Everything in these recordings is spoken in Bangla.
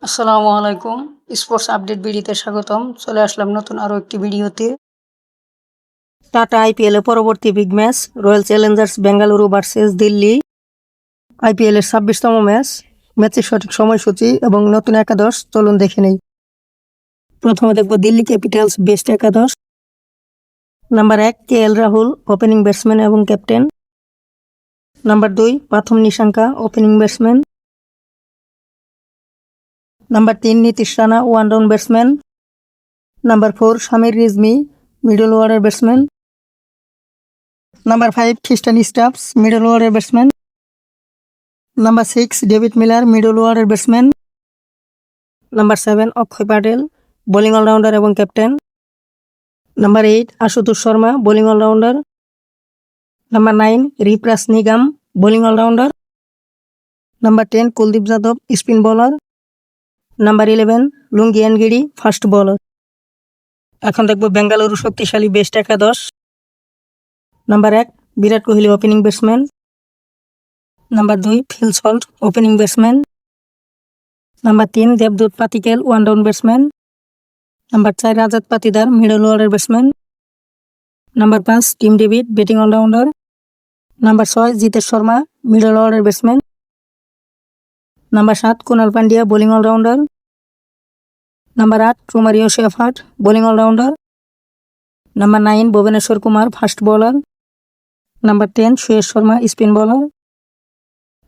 আসসালামু আলাইকুম। স্পোর্টস আপডেট ভিডিওতে স্বাগতম। চলে আসলাম নতুন আরও একটি ভিডিওতে। টাটা আইপিএলে পরবর্তী big match royal Challengers Bengaluru versus Delhi. আইপিএলের ২৬তম ম্যাচ, ম্যাচের সঠিক সময়সূচি এবং নতুন একাদশ চলুন দেখে নেই। প্রথমে দেখব দিল্লি ক্যাপিটালস বেস্ট একাদশ। Number ১ KL Rahul, opening batsman এবং captain. Number ২ Pathum Nissanka, opening batsman. Number ৩ Nitish Rana, one down batsman. Number 4 Sameer Rizvi, middle order batsman. Number 5 Tristan Stubbs, middle order batsman. Number 6 David Miller, middle order batsman. Number 7 Axar Patel, bowling allrounder এবং captain. Number 8 Ashutosh Sharma, bowling allrounder. Number 9 Vipraj Nigam, bowling allrounder. Number 10 Kuldeep Yadav, spin bowler. Number 11 Lungi Ngidi, fast bowler. এখন দেখব বেঙ্গালুরু শক্তিশালী বেস্ট একাদশ। Number 1 Virat Kohli, opening batsman. Number 2 Phil Salt, opening batsman. Number 3 দেবদূত Padikkal, one down batsman. Number 4 Rajat Patidar, middle order batsman. Number 5 Tim David, batting allrounder. Number 6 Jitesh Sharma, middle order batsman. Number 7 Krunal Pandya, bowling allrounder. Number 8 Romario Shepherd, bowling allrounder. Number 9 Bhuvneshwar Kumar, fast bowler. Number 10 Suyash Sharma, spin bowler.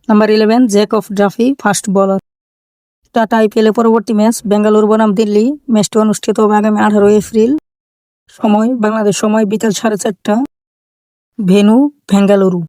Number 11 Jacob Duffy, fast bowler. Tata আইপিএলে পরবর্তী ম্যাচ বেঙ্গালুরু বনাম দিল্লি। ম্যাচটি অনুষ্ঠিত হবে আগামী 18 এপ্রিল। সময় বাংলাদেশ সময় বিকাল 4:30। ভেন্যু বেঙ্গালুরু।